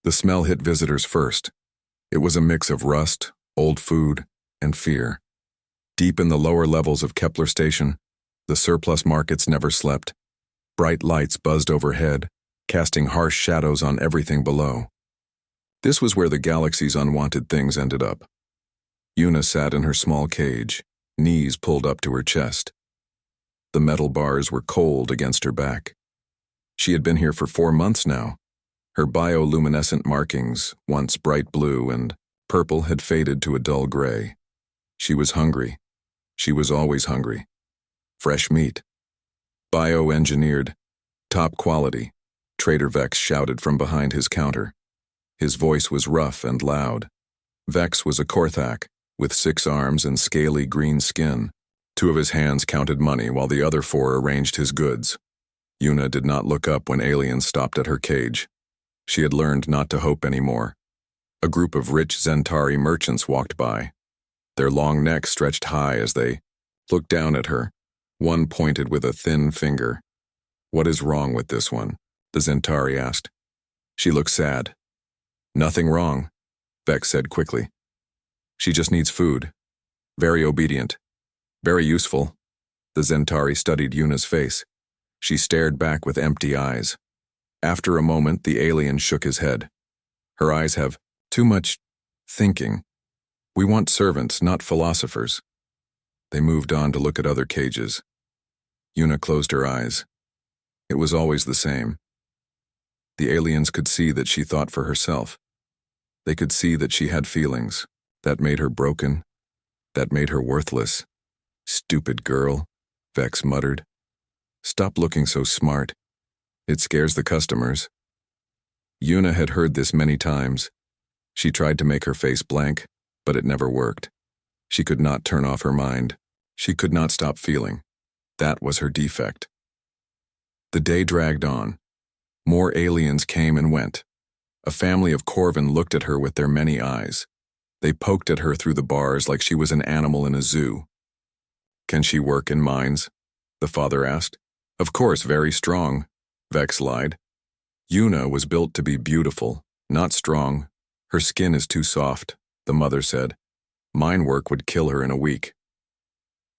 The smell hit visitors first. It was a mix of rust, old food, and fear. Deep in the lower levels of Kepler Station, the surplus markets never slept. Bright lights buzzed overhead, casting harsh shadows on everything below. This was where the galaxy's unwanted things ended up. Una sat in her small cage, knees pulled up to her chest. The metal bars were cold against her back. She had been here for 4 months now. Her bioluminescent markings, once bright blue and purple, had faded to a dull gray. She was hungry. She was always hungry. Fresh meat. Bioengineered. Top quality, Trader Vex shouted from behind his counter. His voice was rough and loud. Vex was a Korthak, with 6 arms and scaly green skin. 2 of his hands counted money while the other 4 arranged his goods. Una did not look up when aliens stopped at her cage. She had learned not to hope anymore. A group of rich Zentari merchants walked by. Their long necks stretched high as they looked down at her. One pointed with a thin finger. "What is wrong with this one?" the Zentari asked. She looked sad. "Nothing wrong," Vex said quickly. "She just needs food. Very obedient. Very useful." The Zentari studied Una's face. She stared back with empty eyes. After a moment, the alien shook his head. "Her eyes have too much thinking. We want servants, not philosophers." They moved on to look at other cages. Una closed her eyes. It was always the same. The aliens could see that she thought for herself. They could see that she had feelings. That made her broken. That made her worthless. "Stupid girl," Vex muttered. "Stop looking so smart. It scares the customers." Una had heard this many times. She tried to make her face blank, but it never worked. She could not turn off her mind. She could not stop feeling. That was her defect. The day dragged on. More aliens came and went. A family of Corvin looked at her with their many eyes. They poked at her through the bars like she was an animal in a zoo. "Can she work in mines?" the father asked. "Of course, very strong," Vex lied. "Una was built to be beautiful, not strong. Her skin is too soft," the mother said. "Mine work would kill her in a week."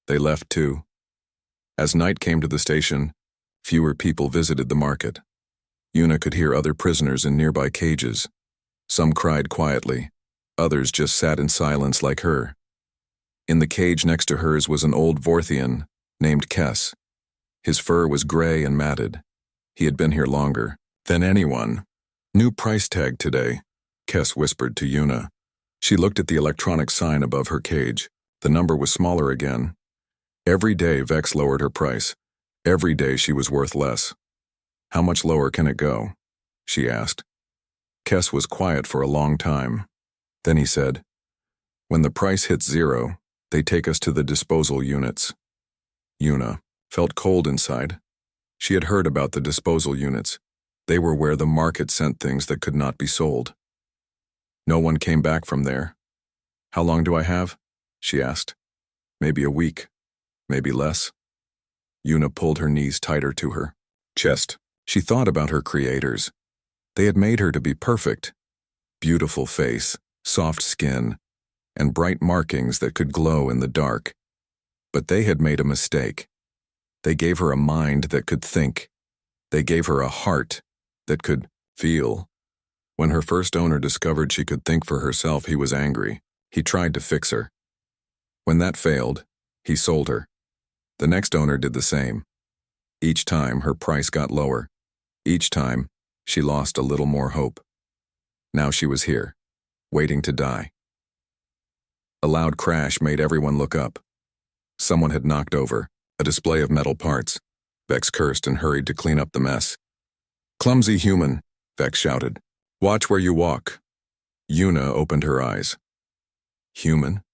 They left too. As night came to the station, fewer people visited the market. Una could hear other prisoners in nearby cages. Some cried quietly. Others just sat in silence like her. In the cage next to hers was an old Vorthian named Kess. His fur was gray and matted. He had been here longer than anyone. "New price tag today," Kess whispered to Una. She looked at the electronic sign above her cage. The number was smaller again. Every day Vex lowered her price. Every day she was worth less. "How much lower can it go?" she asked. Kess was quiet for a long time. Then he said, "When the price hits 0, they take us to the disposal units." Una felt cold inside. She had heard about the disposal units. They were where the market sent things that could not be sold. No one came back from there. "How long do I have?" she asked. "Maybe a week. Maybe less." Una pulled her knees tighter to her chest. She thought about her creators. They had made her to be perfect. Beautiful face, soft skin, and bright markings that could glow in the dark. But they had made a mistake. They gave her a mind that could think. They gave her a heart that could feel. When her first owner discovered she could think for herself, he was angry. He tried to fix her. When that failed, he sold her. The next owner did the same. Each time, her price got lower. Each time, she lost a little more hope. Now she was here, waiting to die. A loud crash made everyone look up. Someone had knocked over a display of metal parts. Vex cursed and hurried to clean up the mess. "Clumsy human," Vex shouted. "Watch where you walk." Una opened her eyes. Human?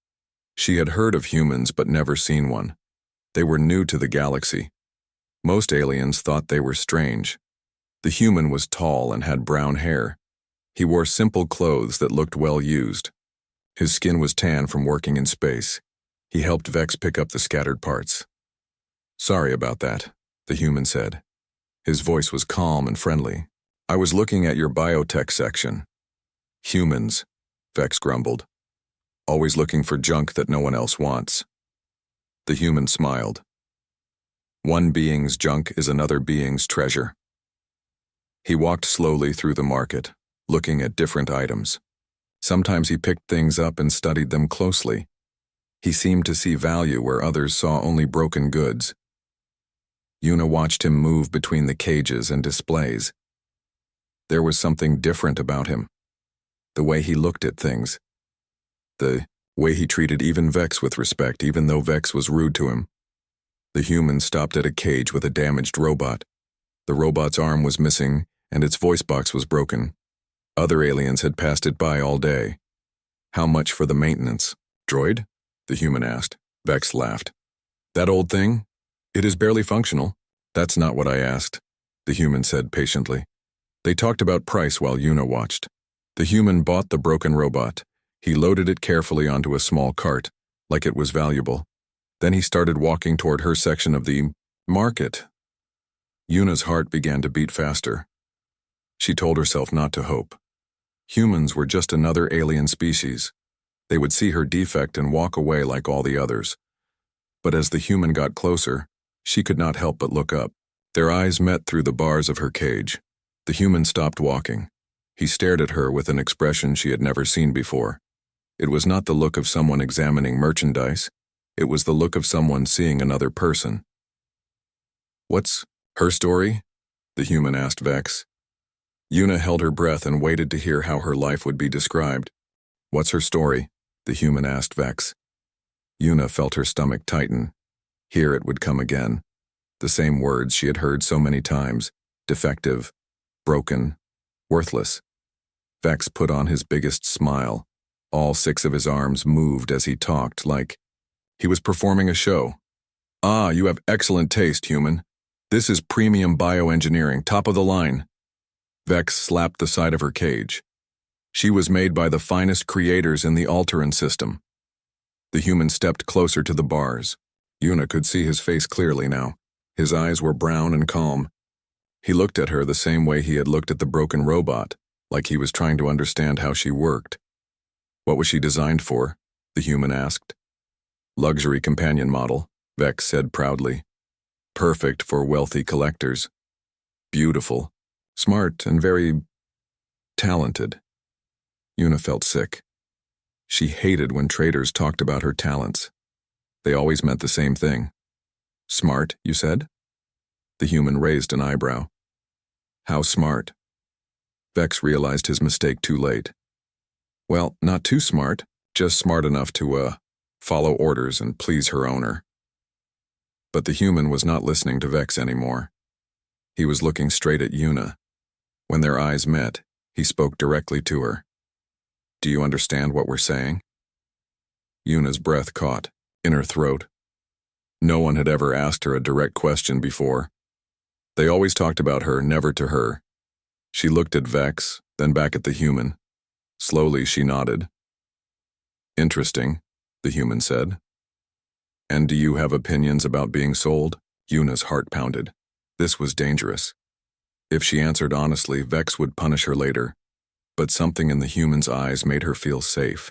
She had heard of humans but never seen one. They were new to the galaxy. Most aliens thought they were strange. The human was tall and had brown hair. He wore simple clothes that looked well used. His skin was tan from working in space. He helped Vex pick up the scattered parts. "Sorry about that," the human said. His voice was calm and friendly. "I was looking at your biotech section. Humans, Vex grumbled, always looking for junk that no one else wants. The human smiled. One being's junk is another being's treasure. He walked slowly through the market, looking at different items. Sometimes he picked things up and studied them closely. He seemed to see value where others saw only broken goods. Yuna watched him move between the cages and displays. There was something different about him. The way he looked at things. The way he treated even Vex with respect, even though Vex was rude to him. The human stopped at a cage with a damaged robot. The robot's arm was missing, and its voice box was broken. Other aliens had passed it by all day. How much for the maintenance? Droid? The human asked. Vex laughed. That old thing? It is barely functional. That's not what I asked, the human said patiently. They talked about price while Yuna watched. The human bought the broken robot. He loaded it carefully onto a small cart, like it was valuable. Then he started walking toward her section of the market. Yuna's heart began to beat faster. She told herself not to hope. Humans were just another alien species. They would see her defect and walk away like all the others. But as the human got closer, she could not help but look up. Their eyes met through the bars of her cage. The human stopped walking. He stared at her with an expression she had never seen before. It was not the look of someone examining merchandise. It was the look of someone seeing another person. What's her story? The human asked Vex. Yuna held her breath and waited to hear how her life would be described. What's her story? The human asked Vex. Yuna felt her stomach tighten. Here it would come again. The same words she had heard so many times. Defective, broken, worthless. Vex put on his biggest smile. All 6 of his arms moved as he talked, like he was performing a show. Ah, you have excellent taste, human. This is premium bioengineering, top of the line. Vex slapped the side of her cage. She was made by the finest creators in the Alteran system. The human stepped closer to the bars. Yuna could see his face clearly now. His eyes were brown and calm. He looked at her the same way he had looked at the broken robot, like he was trying to understand how she worked. What was she designed for? The human asked. Luxury companion model, Vex said proudly. Perfect for wealthy collectors. Beautiful, smart, and very talented. Yuna felt sick. She hated when traders talked about her talents. They always meant the same thing. Smart, you said? The human raised an eyebrow. How smart? Vex realized his mistake too late. Well, not too smart, just smart enough to, follow orders and please her owner. But the human was not listening to Vex anymore. He was looking straight at Yuna. When their eyes met, he spoke directly to her. Do you understand what we're saying? Yuna's breath caught in her throat. No one had ever asked her a direct question before. They always talked about her, never to her. She looked at Vex, then back at the human. Slowly she nodded. Interesting, the human said. And do you have opinions about being sold? Yuna's heart pounded. This was dangerous. If she answered honestly, Vex would punish her later. But something in the human's eyes made her feel safe.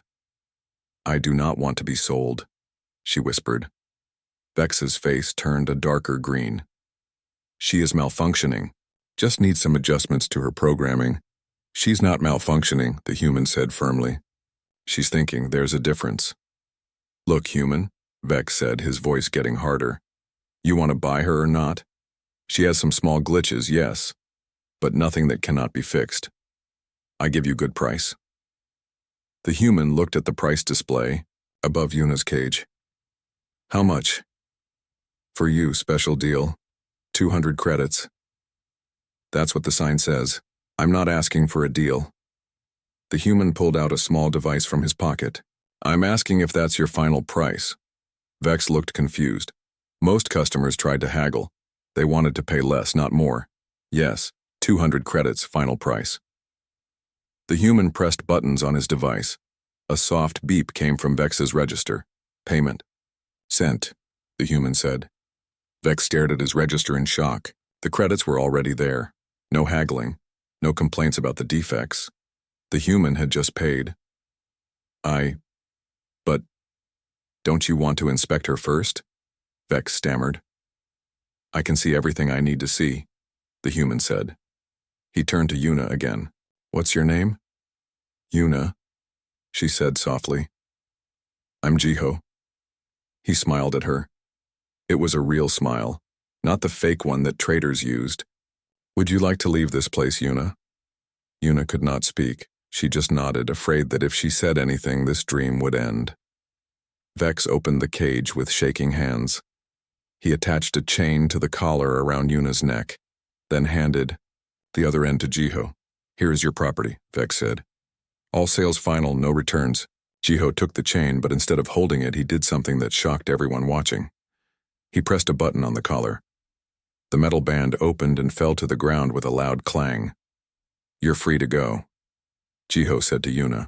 I do not want to be sold, she whispered. Vex's face turned a darker green. She is malfunctioning. Just needs some adjustments to her programming. She's not malfunctioning, the human said firmly. She's thinking there's a difference. Look, human, Vex said, his voice getting harder. You want to buy her or not? She has some small glitches, yes, but nothing that cannot be fixed. I give you good price. The human looked at the price display above Yuna's cage. How much? For you, special deal. 200 credits. That's what the sign says. I'm not asking for a deal. The human pulled out a small device from his pocket. I'm asking if that's your final price. Vex looked confused. Most customers tried to haggle. They wanted to pay less, not more. Yes, 200 credits, final price. The human pressed buttons on his device. A soft beep came from Vex's register. Payment. Sent, the human said. Vex stared at his register in shock. The credits were already there. No haggling. No complaints about the defects. The human had just paid. But don't you want to inspect her first? Vex stammered. I can see everything I need to see, the human said. He turned to Yuna again. What's your name? Yuna, she said softly. I'm Jiho. He smiled at her. It was a real smile, not the fake one that traders used. Would you like to leave this place, Yuna? Yuna could not speak. She just nodded, afraid that if she said anything, this dream would end. Vex opened the cage with shaking hands. He attached a chain to the collar around Yuna's neck, then handed the other end to Jiho. Here is your property, Vex said. All sales final, no returns. Jiho took the chain, but instead of holding it, he did something that shocked everyone watching. He pressed a button on the collar. The metal band opened and fell to the ground with a loud clang. You're free to go, Jiho said to Yuna.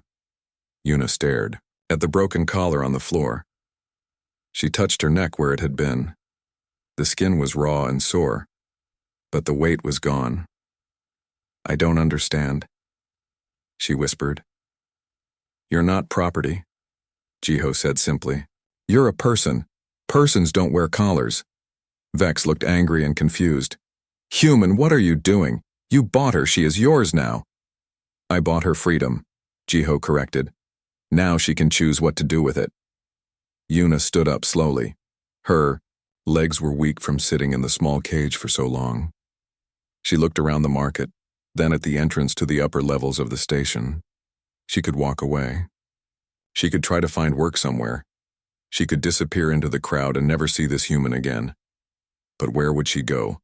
Yuna stared at the broken collar on the floor. She touched her neck where it had been. The skin was raw and sore, but the weight was gone. I don't understand, she whispered. You're not property, Jiho said simply. You're a person. Persons don't wear collars. Vex looked angry and confused. Human, what are you doing? You bought her, she is yours now. I bought her freedom, Jiho corrected. Now she can choose what to do with it. Yuna stood up slowly. Her legs were weak from sitting in the small cage for so long. She looked around the market, then at the entrance to the upper levels of the station. She could walk away. She could try to find work somewhere. She could disappear into the crowd and never see this human again. But where would she go?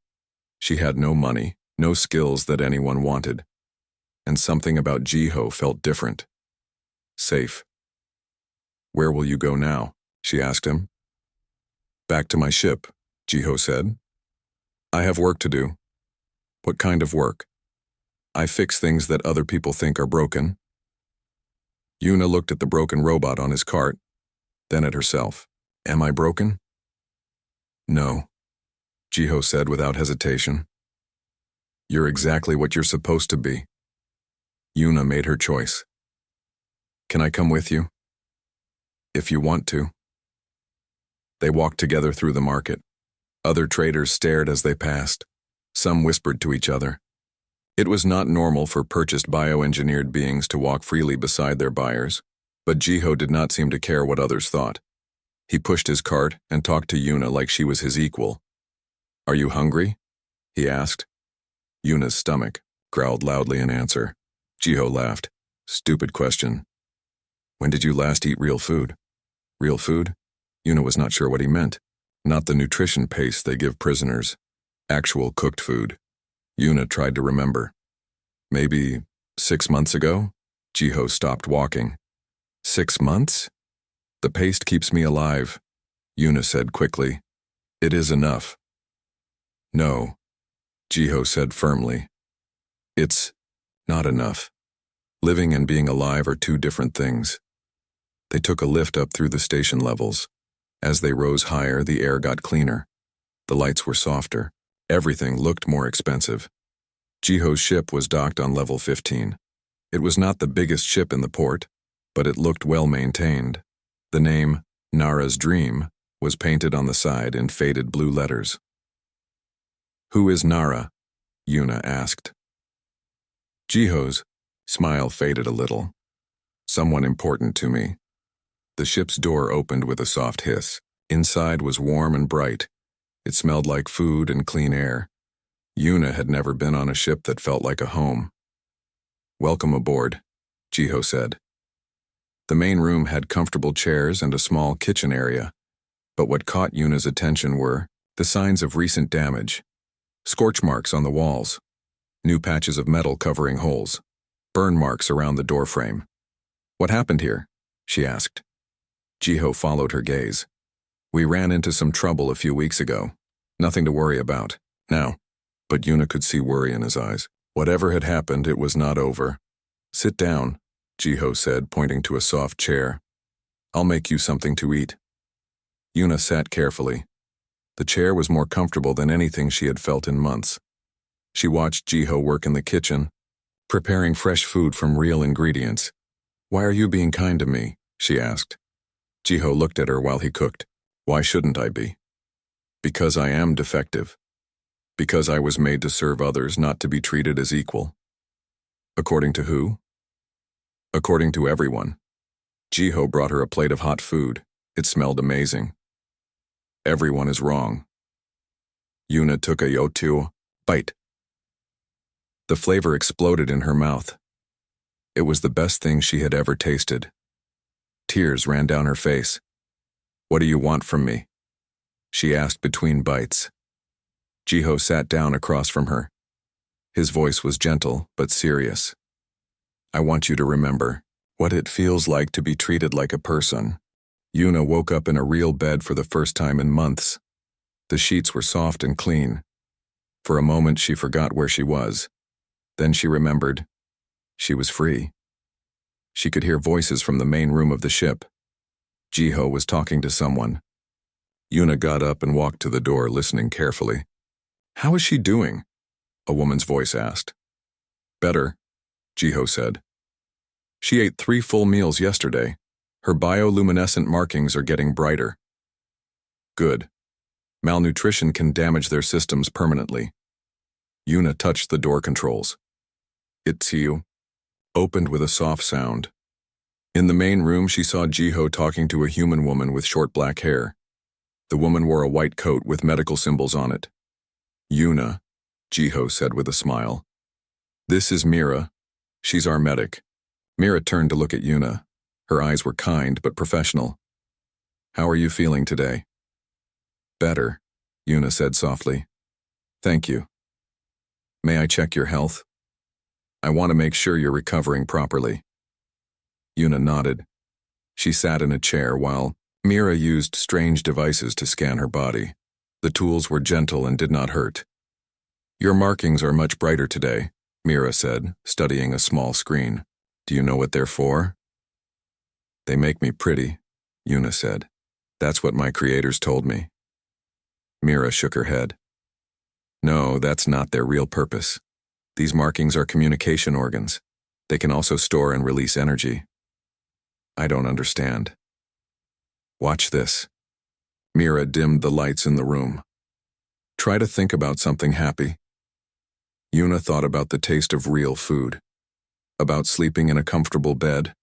She had no money, no skills that anyone wanted. And something about Jiho felt different. Safe. Where will you go now? She asked him. Back to my ship, Jiho said. I have work to do. What kind of work? I fix things that other people think are broken. Yuna looked at the broken robot on his cart, then at herself. Am I broken? No, Jiho said without hesitation. You're exactly what you're supposed to be. Yuna made her choice. Can I come with you? If you want to. They walked together through the market. Other traders stared as they passed. Some whispered to each other. It was not normal for purchased bioengineered beings to walk freely beside their buyers, but Jiho did not seem to care what others thought. He pushed his cart and talked to Yuna like she was his equal. Are you hungry? He asked. Yuna's stomach growled loudly in answer. Jiho laughed. Stupid question. When did you last eat real food? Real food? Yuna was not sure what he meant. Not the nutrition paste they give prisoners. Actual cooked food. Yuna tried to remember. Maybe 6 months ago? Jiho stopped walking. 6 months? The paste keeps me alive, Yuna said quickly. It is enough. No, Jiho said firmly. It's not enough. Living and being alive are two different things. They took a lift up through the station levels. As they rose higher, the air got cleaner. The lights were softer. Everything looked more expensive. Jiho's ship was docked on level 15. It was not the biggest ship in the port, but it looked well maintained. The name, Nara's Dream, was painted on the side in faded blue letters. Who is Nara? Yuna asked. Jiho's smile faded a little. Someone important to me. The ship's door opened with a soft hiss. Inside was warm and bright. It smelled like food and clean air. Yuna had never been on a ship that felt like a home. Welcome aboard, Jiho said. The main room had comfortable chairs and a small kitchen area, but what caught Yuna's attention were the signs of recent damage. Scorch marks on the walls, new patches of metal covering holes, burn marks around the doorframe. What happened here? She asked. Jiho followed her gaze. We ran into some trouble a few weeks ago. Nothing to worry about. Now. But Yuna could see worry in his eyes. Whatever had happened, it was not over. Sit down, Jiho said, pointing to a soft chair. I'll make you something to eat. Yuna sat carefully. The chair was more comfortable than anything she had felt in months. She watched Jiho work in the kitchen, preparing fresh food from real ingredients. Why are you being kind to me? She asked. Jiho looked at her while he cooked. Why shouldn't I be? Because I am defective. Because I was made to serve others, not to be treated as equal. According to who? According to everyone. Jiho brought her a plate of hot food. It smelled amazing. Everyone is wrong. Yuna took a yotu bite. The flavor exploded in her mouth. It was the best thing she had ever tasted. Tears ran down her face. What do you want from me? She asked between bites. Jiho sat down across from her. His voice was gentle but serious. I want you to remember what it feels like to be treated like a person. Yuna woke up in a real bed for the first time in months. The sheets were soft and clean. For a moment she forgot where she was. Then she remembered. She was free. She could hear voices from the main room of the ship. Jiho was talking to someone. Yuna got up and walked to the door, listening carefully. How is she doing? A woman's voice asked. Better, Jiho said. She ate 3 full meals yesterday. Her bioluminescent markings are getting brighter. Good. Malnutrition can damage their systems permanently. Yuna touched the door controls. It's you. Opened with a soft sound. In the main room, she saw Jiho talking to a human woman with short black hair. The woman wore a white coat with medical symbols on it. Yuna, Jiho said with a smile. This is Mira. She's our medic. Mira turned to look at Yuna. Her eyes were kind but professional. How are you feeling today? Better, Yuna said softly. Thank you. May I check your health? I want to make sure you're recovering properly. Yuna nodded. She sat in a chair while Mira used strange devices to scan her body. The tools were gentle and did not hurt. Your markings are much brighter today, Mira said, studying a small screen. Do you know what they're for? They make me pretty, Yuna said. That's what my creators told me. Mira shook her head. No, that's not their real purpose. These markings are communication organs. They can also store and release energy. I don't understand. Watch this. Mira dimmed the lights in the room. Try to think about something happy. Yuna thought about the taste of real food, about sleeping in a comfortable bed,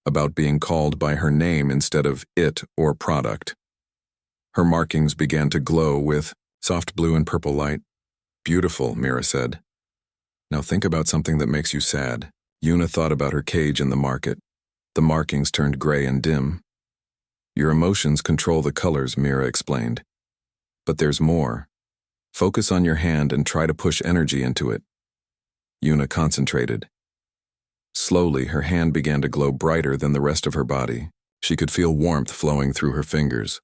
about being called by her name instead of it or product. Her markings began to glow with soft blue and purple light. Beautiful, Mira said. Now think about something that makes you sad. Yuna thought about her cage in the market. The markings turned gray and dim. Your emotions control the colors, Mira explained. But there's more. Focus on your hand and try to push energy into it. Yuna concentrated. Slowly, her hand began to glow brighter than the rest of her body. She could feel warmth flowing through her fingers.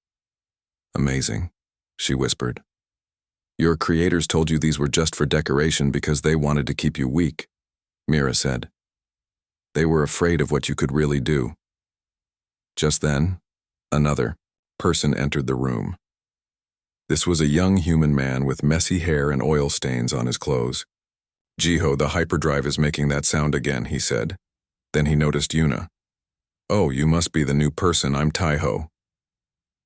Amazing, she whispered. Your creators told you these were just for decoration because they wanted to keep you weak, Mira said. They were afraid of what you could really do. Just then, another person entered the room. This was a young human man with messy hair and oil stains on his clothes. Jiho, the hyperdrive is making that sound again, he said. Then he noticed Yuna. Oh, you must be the new person. I'm Taiho.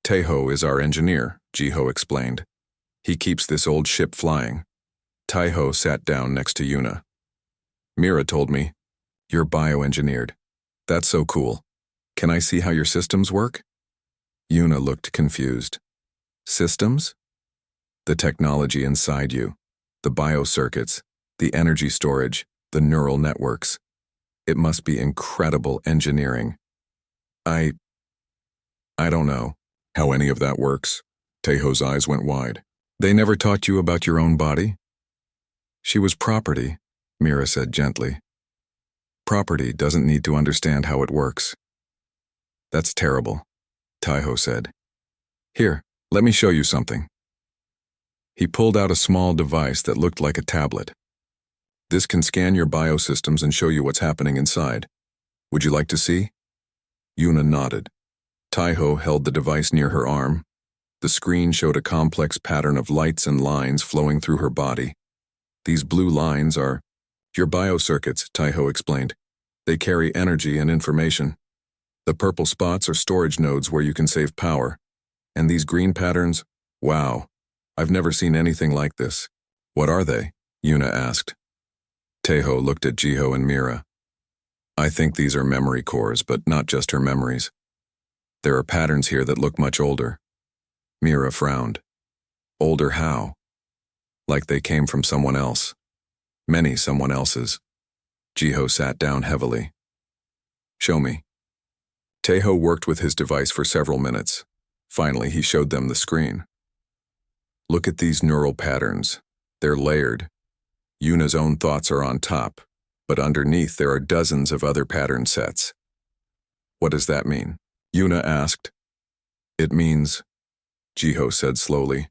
Taiho is our engineer, Jiho explained. He keeps this old ship flying. Taiho sat down next to Yuna. Mira told me, you're bioengineered. That's so cool. Can I see how your systems work? Yuna looked confused. Systems? The technology inside you, the biocircuits, the energy storage, the neural networks. It must be incredible engineering. I don't know how any of that works. Taiho's eyes went wide. They never taught you about your own body? She was property, Mira said gently. Property doesn't need to understand how it works. That's terrible, Taiho said. Here, let me show you something. He pulled out a small device that looked like a tablet. This can scan your biosystems and show you what's happening inside. Would you like to see? Yuna nodded. Taiho held the device near her arm. The screen showed a complex pattern of lights and lines flowing through her body. These blue lines are Your biocircuits, Taiho explained. They carry energy and information. The purple spots are storage nodes where you can save power. And these green patterns, wow, I've never seen anything like this. What are they? Yuna asked. Taiho looked at Jiho and Mira. I think these are memory cores, but not just her memories. There are patterns here that look much older. Mira frowned. Older how? Like they came from someone else. Many someone else's. Jiho sat down heavily. Show me. Taiho worked with his device for several minutes. Finally, he showed them the screen. Look at these neural patterns. They're layered. Yuna's own thoughts are on top, but underneath there are dozens of other pattern sets. What does that mean? Yuna asked. It means, Jiho said slowly,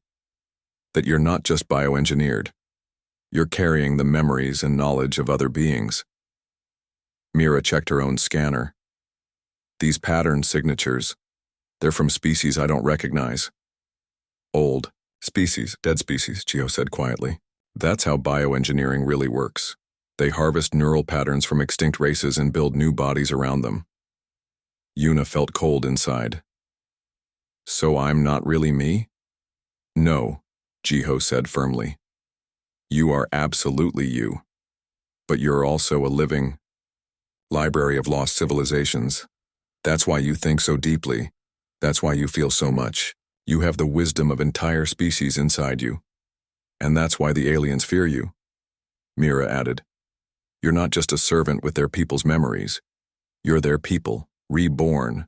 that you're not just bioengineered. You're carrying the memories and knowledge of other beings. Mira checked her own scanner. These pattern signatures, they're from species I don't recognize. Old species, dead species, Jiho said quietly. That's how bioengineering really works. They harvest neural patterns from extinct races and build new bodies around them. Yuna felt cold inside. So I'm not really me? No, Jiho said firmly. You are absolutely you. But you're also a living library of lost civilizations. That's why you think so deeply. That's why you feel so much. You have the wisdom of entire species inside you. And that's why the aliens fear you. Mira added. You're not just a servant with their people's memories. You're their people, reborn.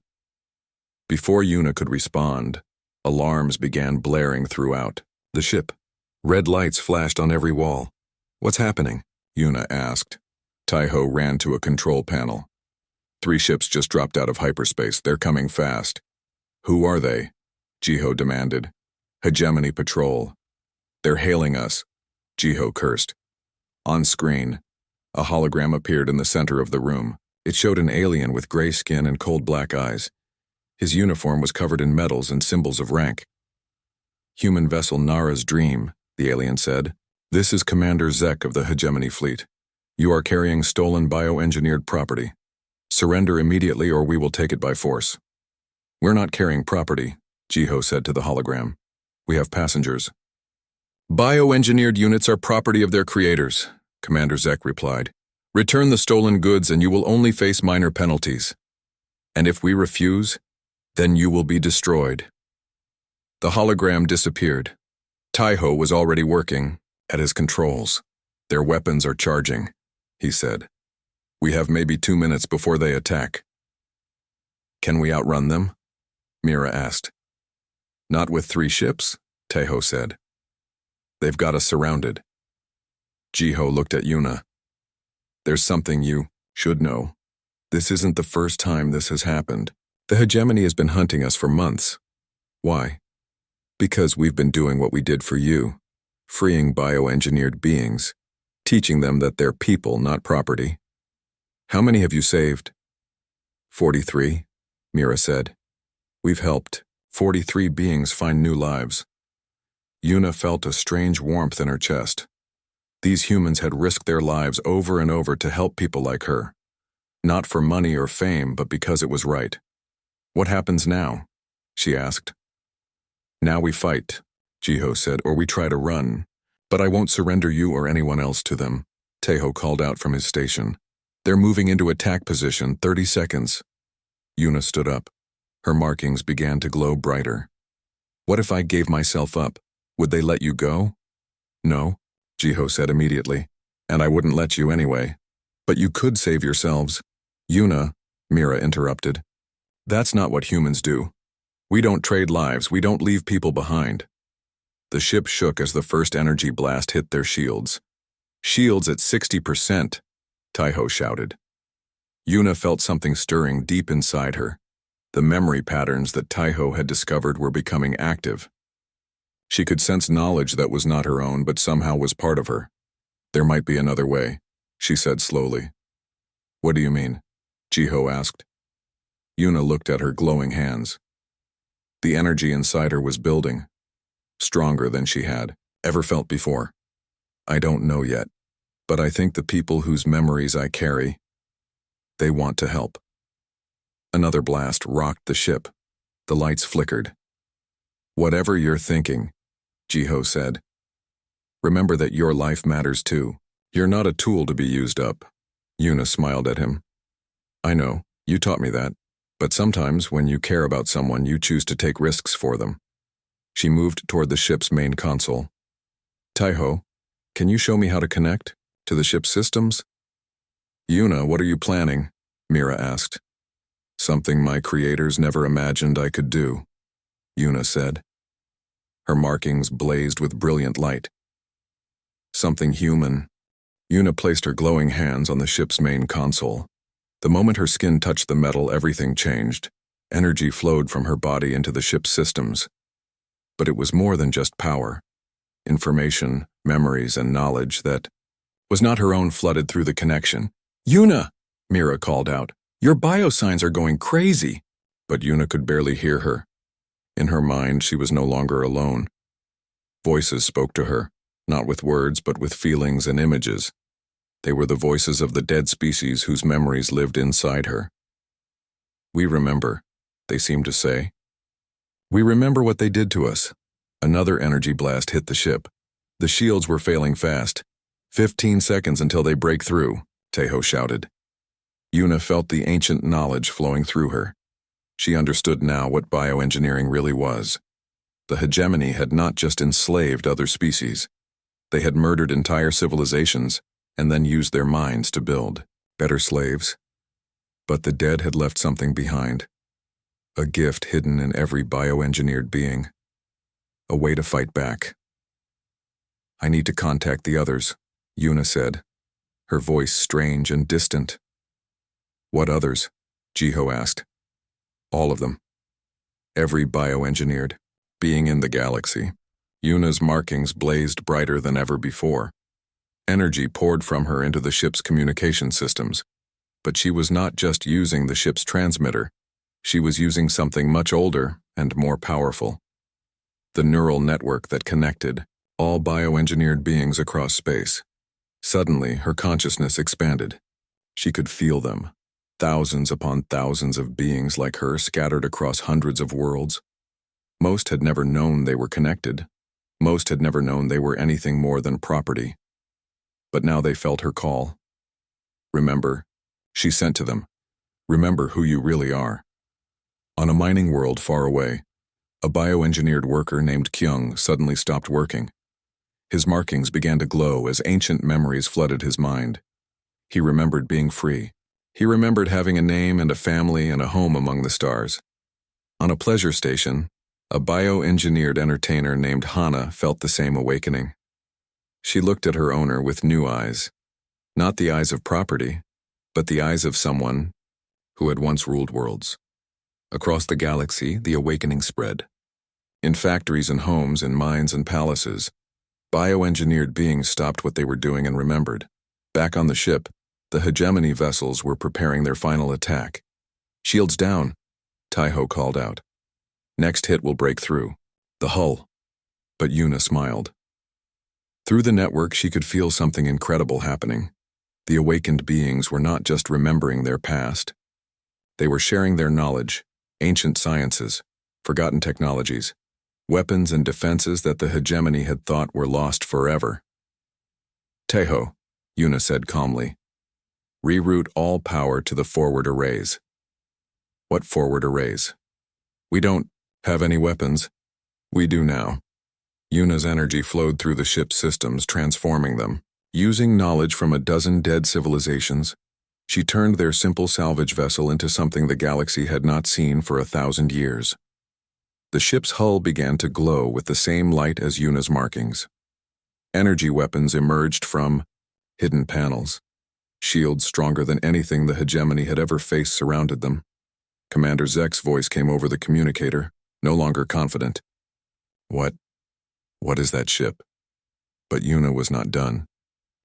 Before Yuna could respond, alarms began blaring throughout the ship. Red lights flashed on every wall. What's happening? Yuna asked. Taiho ran to a control panel. 3 ships just dropped out of hyperspace. They're coming fast. Who are they? Jiho demanded. Hegemony Patrol. They're hailing us, Jiho cursed. On screen, a hologram appeared in the center of the room. It showed an alien with gray skin and cold black eyes. His uniform was covered in medals and symbols of rank. Human vessel Nara's Dream, the alien said. This is Commander Zek of the Hegemony Fleet. You are carrying stolen bioengineered property. Surrender immediately or we will take it by force. We're not carrying property, Jiho said to the hologram. We have passengers. Bioengineered units are property of their creators, Commander Zek replied. Return the stolen goods and you will only face minor penalties. And if we refuse, then you will be destroyed. The hologram disappeared. Taiho was already working at his controls. Their weapons are charging, he said. We have maybe 2 minutes before they attack. Can we outrun them? Mira asked. Not with 3 ships, Taiho said. They've got us surrounded. Jiho looked at Yuna. There's something you should know. This isn't the first time this has happened. The hegemony has been hunting us for months. Why? Because we've been doing what we did for you, freeing bioengineered beings, teaching them that they're people, not property. How many have you saved? 43, Mira said. We've helped 43 beings find new lives. Yuna felt a strange warmth in her chest. These humans had risked their lives over and over to help people like her. Not for money or fame, but because it was right. What happens now? She asked. Now we fight, Jiho said, or we try to run. But I won't surrender you or anyone else to them, Taiho called out from his station. They're moving into attack position, 30 seconds. Yuna stood up. Her markings began to glow brighter. What if I gave myself up? Would they let you go? No, Jiho said immediately. And I wouldn't let you anyway. But you could save yourselves. Yuna, Mira interrupted. That's not what humans do. We don't trade lives, we don't leave people behind. The ship shook as the first energy blast hit their shields. Shields at 60%, Taiho shouted. Yuna felt something stirring deep inside her. The memory patterns that Taiho had discovered were becoming active. She could sense knowledge that was not her own, but somehow was part of her. There might be another way, she said slowly. What do you mean? Jiho asked. Yuna looked at her glowing hands. The energy inside her was building, stronger than she had ever felt before. I don't know yet, But I think the people whose memories I carry, they want to help. Another blast rocked the ship. The lights flickered. Whatever you're thinking, Jiho said, remember that your life matters too. You're not a tool to be used up. Yuna smiled at him. I know, you taught me that, but sometimes when you care about someone, you choose to take risks for them. She moved toward the ship's main console. Taiho, can you show me how to connect to the ship's systems? Yuna, what are you planning? Mira asked. Something my creators never imagined I could do, Yuna said. Her markings blazed with brilliant light. Something human. Yuna placed her glowing hands on the ship's main console. The moment her skin touched the metal, everything changed. Energy flowed from her body into the ship's systems. But it was more than just power. Information, memories, and knowledge that was not her own flooded through the connection. Yuna! Mira called out. Your biosigns are going crazy! But Yuna could barely hear her. In her mind, she was no longer alone. Voices spoke to her, not with words but with feelings and images. They were the voices of the dead species whose memories lived inside her. We remember, they seemed to say. We remember what they did to us. Another energy blast hit the ship. The shields were failing fast. 15 seconds until they break through, Taiho shouted. Yuna felt the ancient knowledge flowing through her. She understood now what bioengineering really was. The hegemony had not just enslaved other species. They had murdered entire civilizations and then used their minds to build better slaves. But the dead had left something behind. A gift hidden in every bioengineered being. A way to fight back. I need to contact the others, Yuna said, her voice strange and distant. What others? Jiho asked. All of them. Every bioengineered being in the galaxy. Yuna's markings blazed brighter than ever before. Energy poured from her into the ship's communication systems. But she was not just using the ship's transmitter. She was using something much older and more powerful. The neural network that connected all bioengineered beings across space. Suddenly, her consciousness expanded. She could feel them. Thousands upon thousands of beings like her scattered across hundreds of worlds. Most had never known they were connected. Most had never known they were anything more than property. But now they felt her call. Remember, she sent to them. Remember who you really are. On a mining world far away, a bioengineered worker named Kyung suddenly stopped working. His markings began to glow as ancient memories flooded his mind. He remembered being free. He remembered having a name and a family and a home among the stars. On a pleasure station, a bioengineered entertainer named Hana felt the same awakening. She looked at her owner with new eyes. Not the eyes of property, but the eyes of someone who had once ruled worlds. Across the galaxy, the awakening spread. In factories and homes, in mines and palaces, bioengineered beings stopped what they were doing and remembered. Back on the ship, the hegemony vessels were preparing their final attack. Shields down, Taiho called out. Next hit will break through. The hull. But Yuna smiled. Through the network, she could feel something incredible happening. The awakened beings were not just remembering their past. They were sharing their knowledge, ancient sciences, forgotten technologies, weapons and defenses that the hegemony had thought were lost forever. Taiho, Yuna said calmly. Reroute all power to the forward arrays. What forward arrays? We don't have any weapons. We do now. Yuna's energy flowed through the ship's systems, transforming them. Using knowledge from a dozen dead civilizations, she turned their simple salvage vessel into something the galaxy had not seen for 1,000 years. The ship's hull began to glow with the same light as Yuna's markings. Energy weapons emerged from hidden panels. Shields stronger than anything the hegemony had ever faced surrounded them. Commander Zek's voice came over the communicator, no longer confident. What is that ship? But Yuna was not done.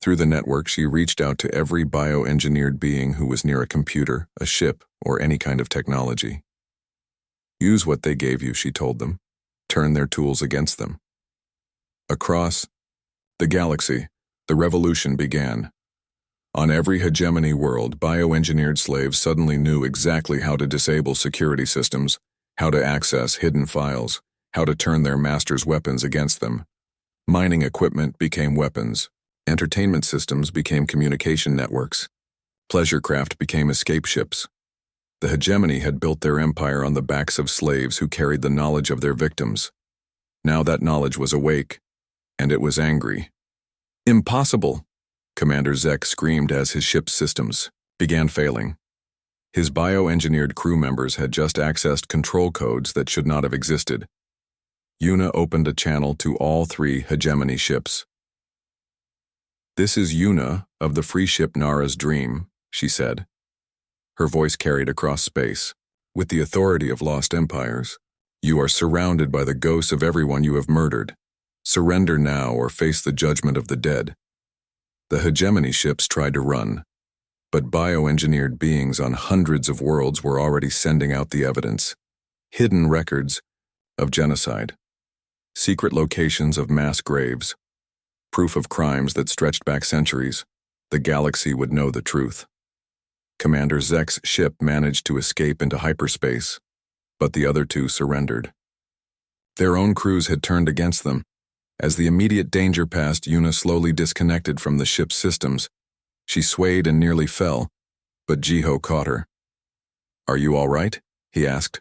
Through the network, she reached out to every bioengineered being who was near a computer, a ship, or any kind of technology. Use what they gave you, she told them. Turn their tools against them. Across the galaxy, The revolution began. On every hegemony world, bioengineered slaves suddenly knew exactly how to disable security systems, how to access hidden files, how to turn their masters' weapons against them. Mining equipment became weapons. Entertainment systems became communication networks. Pleasure craft became escape ships. The hegemony had built their empire on the backs of slaves who carried the knowledge of their victims. Now that knowledge was awake, and it was angry. Impossible! Commander Zek screamed as his ship's systems began failing. His bioengineered crew members had just accessed control codes that should not have existed. Yuna opened a channel to all 3 hegemony ships. "This is Yuna of the free ship Nara's Dream," she said. Her voice carried across space. "With the authority of lost empires, you are surrounded by the ghosts of everyone you have murdered. Surrender now or face the judgment of the dead." The hegemony ships tried to run, but bioengineered beings on hundreds of worlds were already sending out the evidence. Hidden records of genocide. Secret locations of mass graves. Proof of crimes that stretched back centuries. The galaxy would know the truth. Commander Zek's ship managed to escape into hyperspace, but the other 2 surrendered. Their own crews had turned against them. As the immediate danger passed, Yuna slowly disconnected from the ship's systems. She swayed and nearly fell, but Jiho caught her. "Are you all right?" he asked.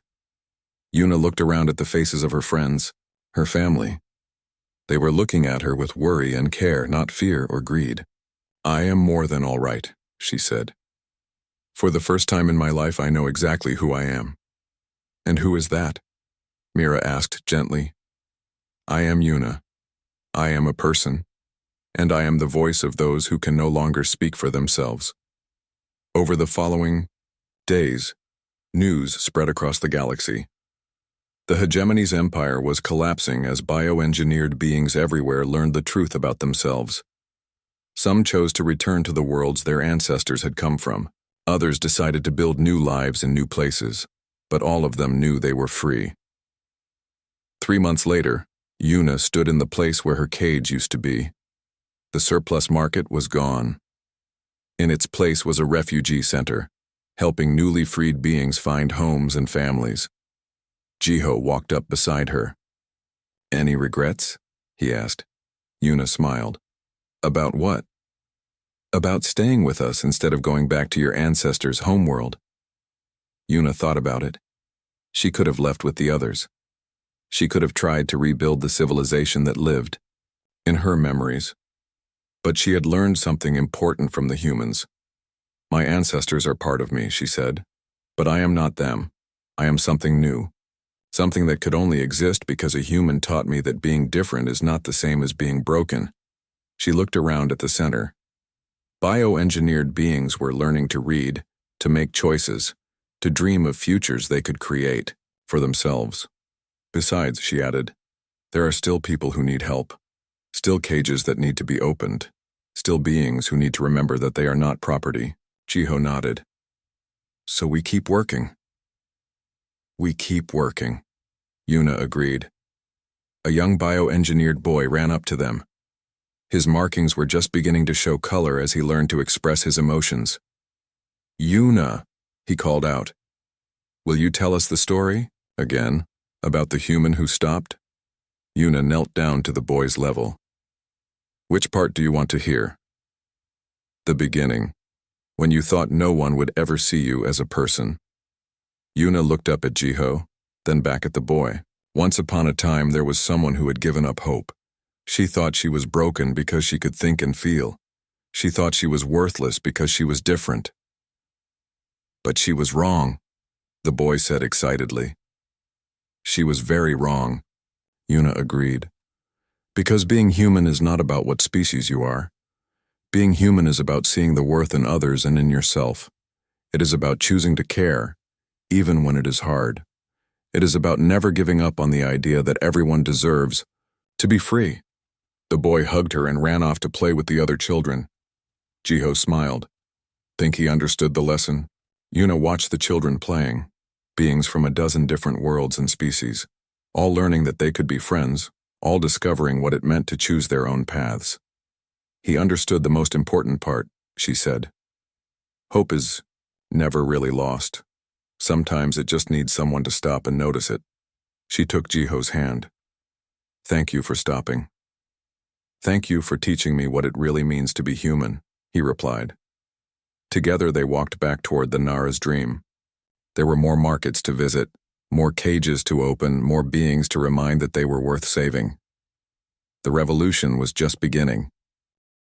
Yuna looked around at the faces of her friends, her family. They were looking at her with worry and care, not fear or greed. "I am more than all right," she said. "For the first time in my life, I know exactly who I am." "And who is that?" Mira asked gently. "I am Yuna. I am a person, and I am the voice of those who can no longer speak for themselves." Over the following days, news spread across the galaxy. The hegemony's empire was collapsing as bioengineered beings everywhere learned the truth about themselves. Some chose to return to the worlds their ancestors had come from. Others decided to build new lives in new places, but all of them knew they were free. 3 months later, Yuna stood in the place where her cage used to be. The surplus market was gone. In its place was a refugee center, helping newly freed beings find homes and families. Jiho walked up beside her. "Any regrets?" he asked. Yuna smiled. "About what?" "About staying with us instead of going back to your ancestors' homeworld." Yuna thought about it. She could have left with the others. She could have tried to rebuild the civilization that lived, in her memories. But she had learned something important from the humans. "My ancestors are part of me," she said. "But I am not them. I am something new. Something that could only exist because a human taught me that being different is not the same as being broken." She looked around at the center. Bioengineered beings were learning to read, to make choices, to dream of futures they could create for themselves. "Besides," she added, "there are still people who need help, still cages that need to be opened, still beings who need to remember that they are not property." Jiho nodded. "So we keep working." "We keep working," Yuna agreed. A young bioengineered boy ran up to them. His markings were just beginning to show color as he learned to express his emotions. "Yuna," he called out. "Will you tell us the story, again, about the human who stopped?" Yuna knelt down to the boy's level. "Which part do you want to hear?" "The beginning, when you thought no one would ever see you as a person." Yuna looked up at Jiho, then back at the boy. Once upon a time, there was someone who had given up hope. She thought she was broken because she could think and feel. She thought she was worthless because she was different. "But she was wrong," the boy said excitedly. "She was very wrong," Yuna agreed. "Because being human is not about what species you are. Being human is about seeing the worth in others and in yourself. It is about choosing to care, even when it is hard. It is about never giving up on the idea that everyone deserves to be free." The boy hugged her and ran off to play with the other children. Jiho smiled. Think he understood the lesson? Yuna watched the children playing, beings from a dozen different worlds and species, all learning that they could be friends, all discovering what it meant to choose their own paths. He understood the most important part, she said. Hope is never really lost. Sometimes it just needs someone to stop and notice it. She took Jiho's hand. Thank you for stopping. Thank you for teaching me what it really means to be human, he replied. Together they walked back toward the Nara's dream. There were more markets to visit, more cages to open, more beings to remind that they were worth saving. The revolution was just beginning,